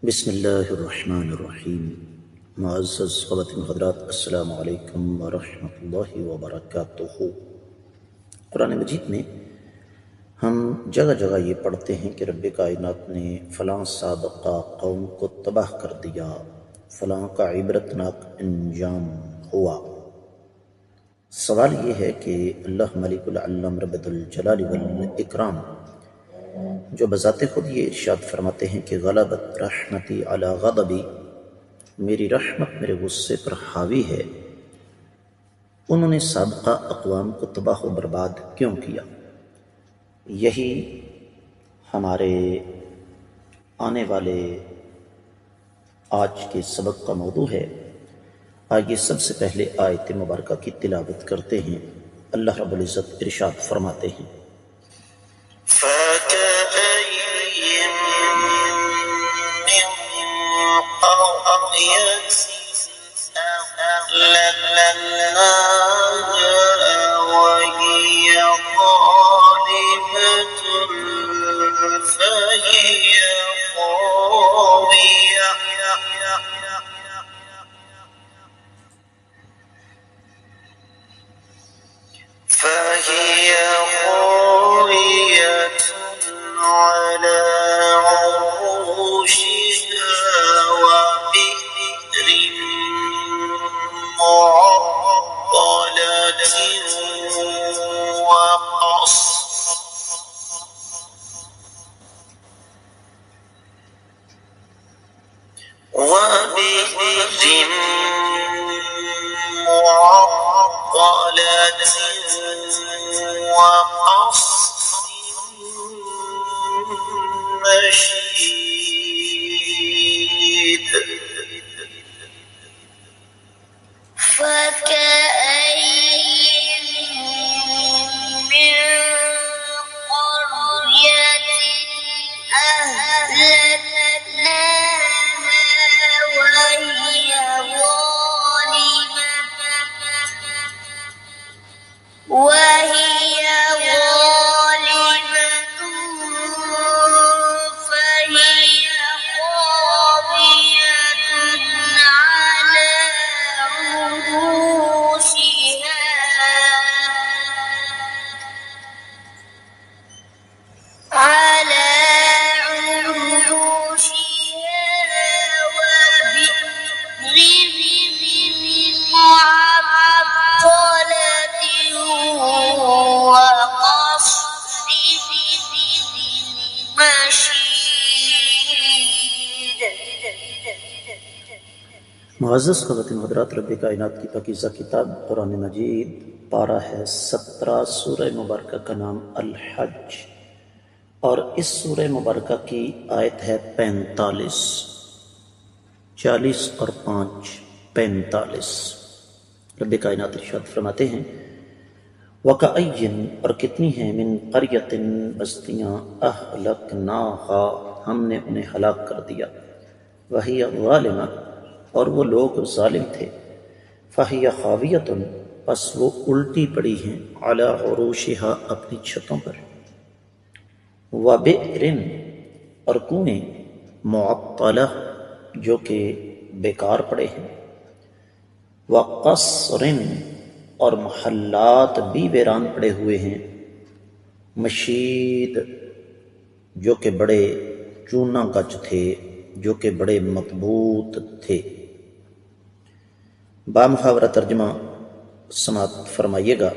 بسم اللہ الرحمن الرحیم۔ معزز خواتین حضرات، السلام علیکم ورحمۃ اللہ وبرکاتہ۔ قرآن مجید میں ہم جگہ جگہ یہ پڑھتے ہیں کہ رب کائنات نے فلاں سابقہ قوم کو تباہ کر دیا، فلاں کا عبرتناک انجام ہوا۔ سوال یہ ہے کہ اللہ ملک العلم رب الجلال والاکرام جو بذات خود یہ ارشاد فرماتے ہیں کہ غلبت رحمتی علی غضبی، میری رحمت میرے غصے پر حاوی ہے، انہوں نے سابقہ اقوام کو تباہ و برباد کیوں کیا؟ یہی ہمارے آنے والے آج کے سبق کا موضوع ہے۔ آئیے سب سے پہلے آیت مبارکہ کی تلاوت کرتے ہیں۔ اللہ رب العزت ارشاد فرماتے ہیں، فهي خاوية على عروشها وبئر معطلة وقصر مشيد فكأين من قرية أهلكناها وهي ظالمة فهي خاوية على عروشها وبئر معطلة وقصر مشيد۔ معزز خواتین حضرات، رب کائنات کی پاکیزہ کتاب قرآن مجید پارہ ہے 17، سورہ مبارکہ کا نام الحج، اور اس سورہ مبارکہ کی آیت ہے 45، 40 اور 5 45۔ رب کائنات ارشاد فرماتے ہیں، وَكَأَيٍّ، اور کتنی ہیں، من قریۃ، بستیاں، اہلکناہا، ہم نے انہیں ہلاک کر دیا، وہی ظالمہ، اور وہ لوگ ظالم تھے، فہی خاویۃ، پس وہ الٹی پڑی ہیں، علی عروشہا، اپنی چھتوں پر، وبئر، اور کنویں، معطلہ، جو کہ بیکار پڑے ہیں، وقصر، اور محلات بھی ویران پڑے ہوئے ہیں، مشید، جو کہ بڑے چونا گچ تھے، جو کہ بڑے مضبوط تھے۔ بامحاورہ ترجمہ سماعت فرمائیے گا۔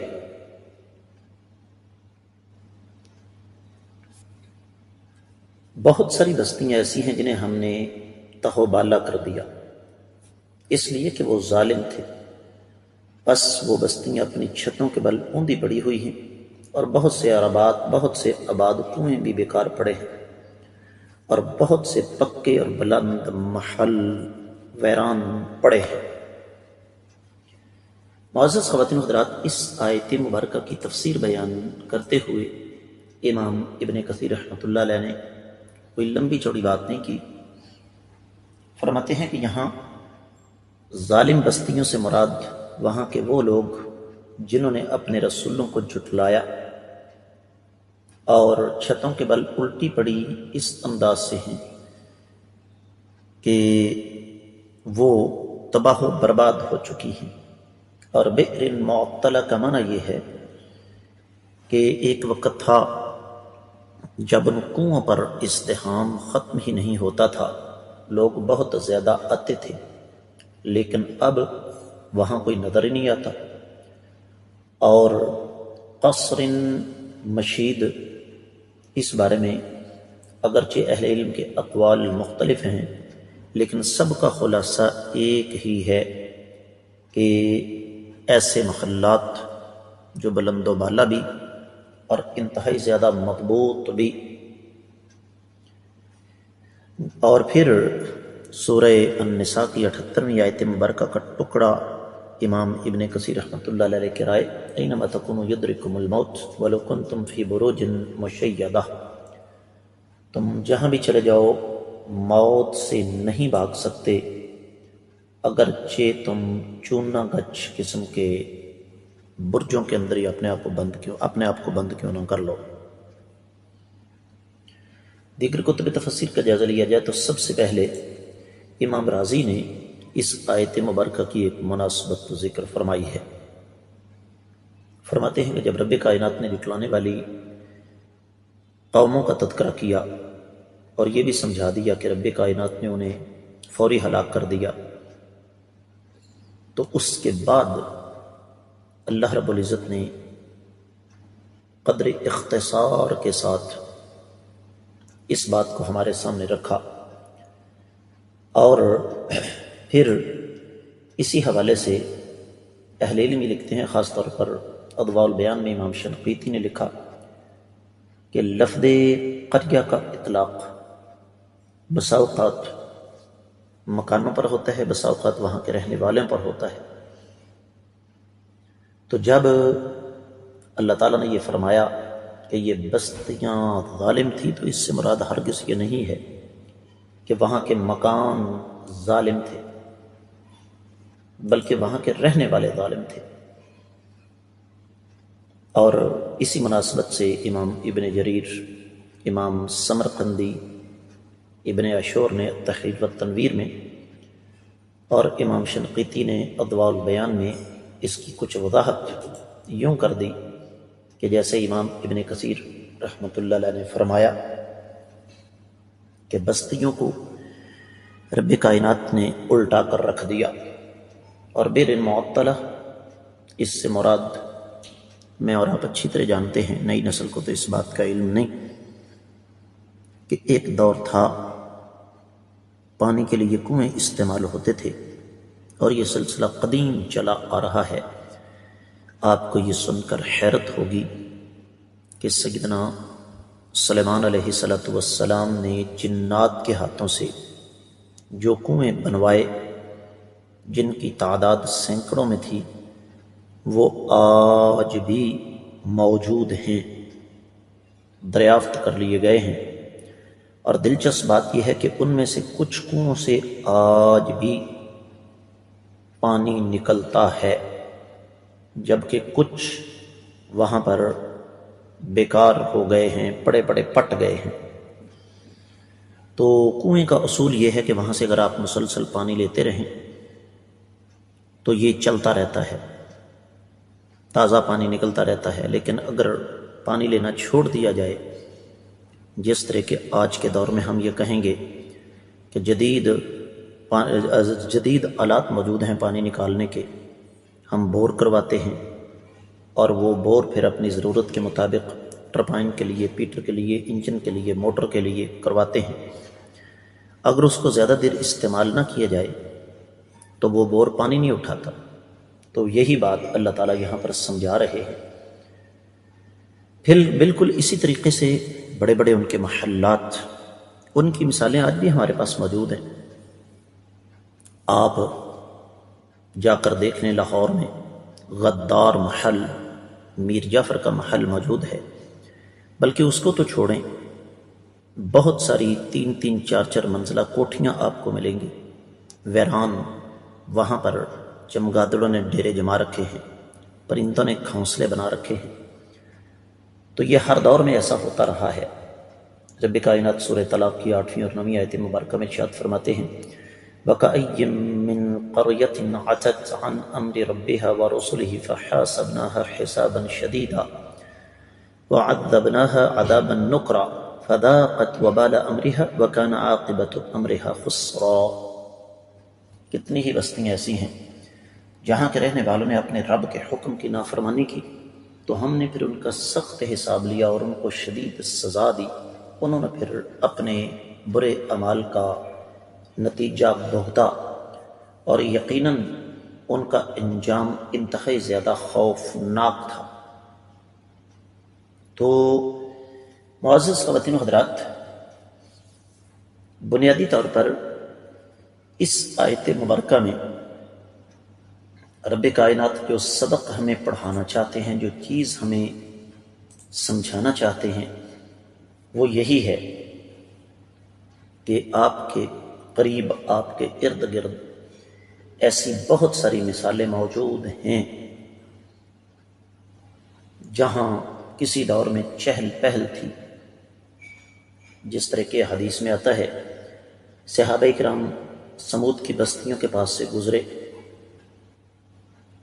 بہت ساری بستیاں ایسی ہیں جنہیں ہم نے تہو بالا کر دیا، اس لیے کہ وہ ظالم تھے، بس وہ بستیاں اپنی چھتوں کے بل اوندی پڑی ہوئی ہیں، اور بہت سے آباد کنویں بھی بیکار پڑے ہیں، اور بہت سے پکے اور بلند محل ویران پڑے ہیں۔ معزز خواتین حضرات، اس آیت مبارکہ کی تفسیر بیان کرتے ہوئے امام ابن کثیر رحمۃ اللہ علیہ نے کوئی لمبی چوڑی بات نہیں کی۔ فرماتے ہیں کہ یہاں ظالم بستیوں سے مراد وہاں کے وہ لوگ جنہوں نے اپنے رسولوں کو جھٹلایا اور چھتوں کے بل الٹی پڑی اس انداز سے ہیں کہ وہ تباہ و برباد ہو چکی ہیں۔ اور بئر معطلہ کا معنی یہ ہے کہ ایک وقت تھا جب ان کنوؤں پر ازدحام ختم ہی نہیں ہوتا تھا، لوگ بہت زیادہ آتے تھے، لیکن اب وہاں کوئی نظر ہی نہیں آتا۔ اور قصر مشید، اس بارے میں اگرچہ اہل علم کے اقوال مختلف ہیں، لیکن سب کا خلاصہ ایک ہی ہے کہ ایسے محلات جو بلند و بالا بھی اور انتہائی زیادہ مضبوط بھی۔ اور پھر سورہ النساء کی 78ویں آیت مبارکہ کا ٹکڑا امام ابن کثیر رحمۃ اللہ علیہ کی رائے، اینما تکونوا یدرککم الموت ولو کنتم فی بروج مشیدہ، تم جہاں بھی چلے جاؤ موت سے نہیں بھاگ سکتے اگرچہ تم چونا گچھ قسم کے برجوں کے اندر ہی اپنے آپ کو بند کیوں نہ کر لو۔ دیگر کتب تفسیر کا جائزہ لیا جائے تو سب سے پہلے امام رازی نے اس آیت مبارکہ کی ایک مناسبت ذکر فرمائی ہے۔ فرماتے ہیں کہ جب رب کائنات نے جھٹلانے والی قوموں کا تذکرہ کیا اور یہ بھی سمجھا دیا کہ رب کائنات نے انہیں فوری ہلاک کر دیا، تو اس کے بعد اللہ رب العزت نے قدر اختصار کے ساتھ اس بات کو ہمارے سامنے رکھا، اور پھر اسی حوالے سے اہل علم لکھتے ہیں، خاص طور پر اضواء البیان میں امام شنقیطی نے لکھا کہ لفظ قریہ کا اطلاق بسا اوقات مکانوں پر ہوتا ہے، بسا اوقات وہاں کے رہنے والوں پر ہوتا ہے۔ تو جب اللہ تعالیٰ نے یہ فرمایا کہ یہ بستیاں ظالم تھی، تو اس سے مراد ہرگز یہ نہیں ہے کہ وہاں کے مکان ظالم تھے، بلکہ وہاں کے رہنے والے ظالم تھے۔ اور اسی مناسبت سے امام ابن جریر، امام سمرقندی، ابن عاشور نے التحریر والتنویر میں، اور امام شنقیطی نے اضواء البیان میں اس کی کچھ وضاحت یوں کر دی کہ جیسے امام ابن کثیر رحمۃ اللہ علیہ نے فرمایا کہ بستیوں کو رب کائنات نے الٹا کر رکھ دیا، اور بئر معطلہ اس سے مراد میں اور آپ اچھی طرح جانتے ہیں، نئی نسل کو تو اس بات کا علم نہیں، کہ ایک دور تھا پانی کے لیے کنویں استعمال ہوتے تھے، اور یہ سلسلہ قدیم چلا آ رہا ہے۔ آپ کو یہ سن کر حیرت ہوگی کہ سیدنا سلیمان علیہ السلام نے جنات کے ہاتھوں سے جو کنویں بنوائے، جن کی تعداد سینکڑوں میں تھی، وہ آج بھی موجود ہیں، دریافت کر لیے گئے ہیں۔ اور دلچسپ بات یہ ہے کہ ان میں سے کچھ کنووں سے آج بھی پانی نکلتا ہے، جبکہ کچھ وہاں پر بیکار ہو گئے ہیں، پڑے پٹ گئے ہیں۔ تو کنویں کا اصول یہ ہے کہ وہاں سے اگر آپ مسلسل پانی لیتے رہیں تو یہ چلتا رہتا ہے، تازہ پانی نکلتا رہتا ہے۔ لیکن اگر پانی لینا چھوڑ دیا جائے، جس طرح کہ آج کے دور میں ہم یہ کہیں گے کہ جدید آلات موجود ہیں پانی نکالنے کے، ہم بور کرواتے ہیں، اور وہ بور پھر اپنی ضرورت کے مطابق ٹربائن کے لیے، پیٹر کے لیے، انجن کے لیے، موٹر کے لیے کرواتے ہیں۔ اگر اس کو زیادہ دیر استعمال نہ کیا جائے تو وہ بور پانی نہیں اٹھاتا۔ تو یہی بات اللہ تعالیٰ یہاں پر سمجھا رہے ہیں۔ پھر بالکل اسی طریقے سے بڑے بڑے ان کے محلات، ان کی مثالیں آج بھی ہمارے پاس موجود ہیں۔ آپ جا کر دیکھ لیں، لاہور میں غدار محل، میر جعفر کا محل موجود ہے، بلکہ اس کو تو چھوڑیں، بہت ساری 3 4 منزلہ کوٹھیاں آپ کو ملیں گی ویران۔ وہاں پر چمگادڑوں نے ڈیرے جما رکھے ہیں، پرندوں نے گھونسلے بنا رکھے ہیں۔ تو یہ ہر دور میں ایسا ہوتا رہا ہے، رب کائنات سورہ طلاق کی 8ویں اور 9ویں آیت مبارکہ میں ارشاد فرماتے ہیں وَكَأَيٍّ مِّن قَرْيَةٍ عَتَتْ عَنْ أَمْرِ رَبِّهَا وَرُسُلِهِ فَحَاسَبْنَاهَا حِسَابًا شَدِيدًا وَعَذَّبْنَاهَا عَذَابًا نُكْرًا فَذَاقَتْ وَبَالَ أَمْرِهَا وَكَانَ عَاقِبَةُ أَمْرِهَا خُسْرًا۔ کتنی ہی بستیاں ایسی ہیں جہاں کے رہنے والوں نے اپنے رب کے حکم کی نافرمانی کی تو ہم نے پھر ان کا سخت حساب لیا اور ان کو شدید سزا دی، انہوں نے پھر اپنے برے اعمال کا نتیجہ بھگتا اور یقیناً ان کا انجام انتہائی زیادہ خوفناک تھا۔ تو معزز خواتین و حضرات، بنیادی طور پر اس آیت مبارکہ میں رب کائنات جو سبق ہمیں پڑھانا چاہتے ہیں، جو چیز ہمیں سمجھانا چاہتے ہیں، وہ یہی ہے کہ آپ کے قریب، آپ کے ارد گرد ایسی بہت ساری مثالیں موجود ہیں جہاں کسی دور میں چہل پہل تھی۔ جس طرح کے حدیث میں آتا ہے، صحابہ کرام سمود کی بستیوں کے پاس سے گزرے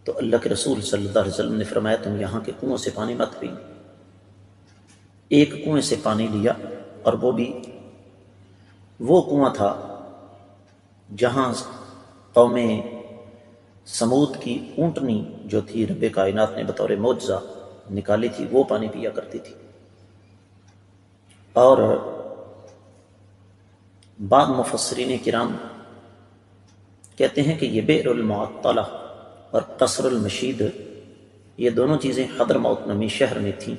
تو اللہ کے رسول صلی اللہ علیہ وسلم نے فرمایا تم یہاں کے کنویں سے پانی مت پینا۔ ایک کنویں سے پانی لیا اور وہ بھی وہ کنواں تھا جہاں قوم سمود کی اونٹنی جو تھی رب کائنات نے بطور معجزہ نکالی تھی، وہ پانی پیا کرتی تھی۔ اور بعض مفسرین کرام کہتے ہیں کہ یہ بئر المعطلہ اور قصر المشید، یہ دونوں چیزیں حضرموت نامی شہر میں تھیں،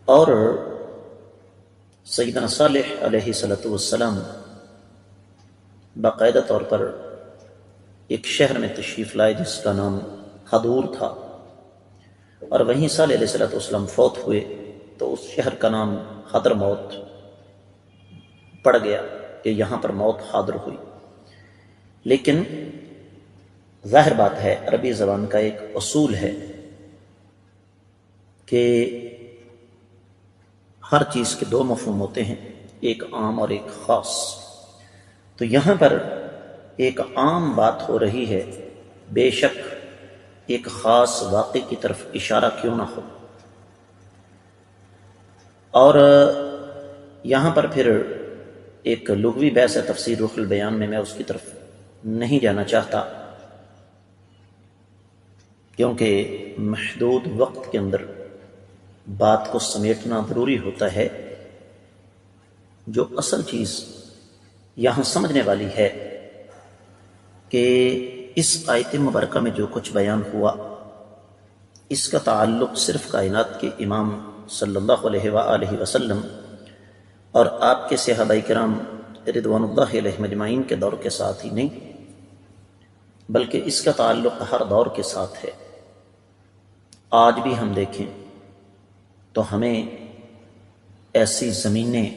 اور سیدنا صالح علیہ السلام باقاعدہ طور پر ایک شہر میں تشریف لائے جس کا نام حضور تھا، اور وہیں صالح علیہ السلام فوت ہوئے تو اس شہر کا نام حضرموت پڑ گیا کہ یہاں پر موت حاضر ہوئی۔ لیکن ظاہر بات ہے، عربی زبان کا ایک اصول ہے کہ ہر چیز کے دو مفہوم ہوتے ہیں، ایک عام اور ایک خاص۔ تو یہاں پر ایک عام بات ہو رہی ہے، بے شک ایک خاص واقعے کی طرف اشارہ کیوں نہ ہو، اور یہاں پر پھر ایک لغوی بحث ہے تفسیر روح البیان میں اس کی طرف نہیں جانا چاہتا کیونکہ محدود وقت کے اندر بات کو سمیٹنا ضروری ہوتا ہے۔ جو اصل چیز یہاں سمجھنے والی ہے کہ اس آیت مبارکہ میں جو کچھ بیان ہوا، اس کا تعلق صرف کائنات کے امام صلی اللہ علیہ وآلہ وسلم اور آپ کے صحابہ کرام رضوان اللہ علیہ مجمعین کے دور کے ساتھ ہی نہیں، بلکہ اس کا تعلق ہر دور کے ساتھ ہے۔ آج بھی ہم دیکھیں تو ہمیں ایسی زمینیں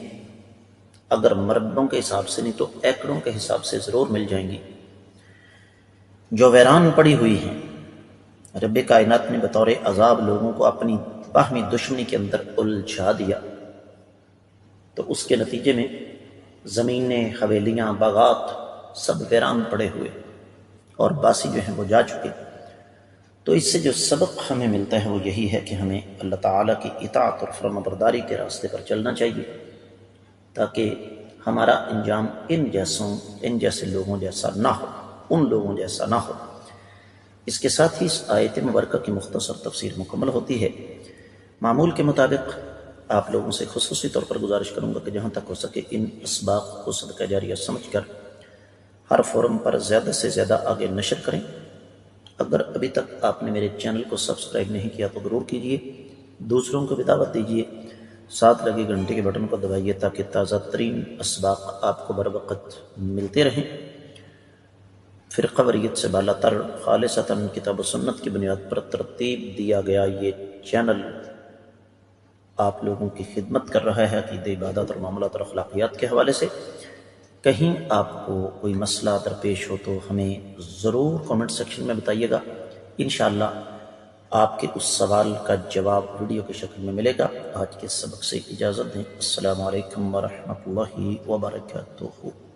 اگر مربعوں کے حساب سے نہیں تو ایکڑوں کے حساب سے ضرور مل جائیں گی جو ویران پڑی ہوئی ہیں۔ رب کائنات نے بطور عذاب لوگوں کو اپنی باہمی دشمنی کے اندر الجھا دیا، تو اس کے نتیجے میں زمینیں، حویلیاں، باغات سب ویران پڑے ہوئے اور باسی جو ہیں وہ جا چکے۔ تو اس سے جو سبق ہمیں ملتا ہے وہ یہی ہے کہ ہمیں اللہ تعالیٰ کی اطاعت اور فرما برداری کے راستے پر چلنا چاہیے تاکہ ہمارا انجام ان جیسے لوگوں جیسا نہ ہو، ان لوگوں جیسا نہ ہو۔ اس کے ساتھ ہی اس آیت مبارکہ کی مختصر تفسیر مکمل ہوتی ہے۔ معمول کے مطابق آپ لوگوں سے خصوصی طور پر گزارش کروں گا کہ جہاں تک ہو سکے ان اسباق کو صدقہ جاریہ سمجھ کر ہر فورم پر زیادہ سے زیادہ آگے نشر کریں۔ اگر ابھی تک آپ نے میرے چینل کو سبسکرائب نہیں کیا تو ضرور کیجئے، دوسروں کو بھی دعوت دیجئے، ساتھ لگے گھنٹی کے بٹن کو دبائیے تاکہ تازہ ترین اسباق آپ کو بر وقت ملتے رہیں۔ فرقہ واریت سے بالا تر خالصتاً کتاب و سنت کی بنیاد پر ترتیب دیا گیا یہ چینل آپ لوگوں کی خدمت کر رہا ہے عقیدہ، عبادات اور معاملات اور اخلاقیات کے حوالے سے۔ کہیں آپ کو کوئی مسئلہ درپیش ہو تو ہمیں ضرور کامنٹ سیکشن میں بتائیے گا، انشاءاللہ آپ کے اس سوال کا جواب ویڈیو کی شکل میں ملے گا۔ آج کے سبق سے اجازت دیں۔ السلام علیکم ورحمۃ اللہ وبرکاتہ۔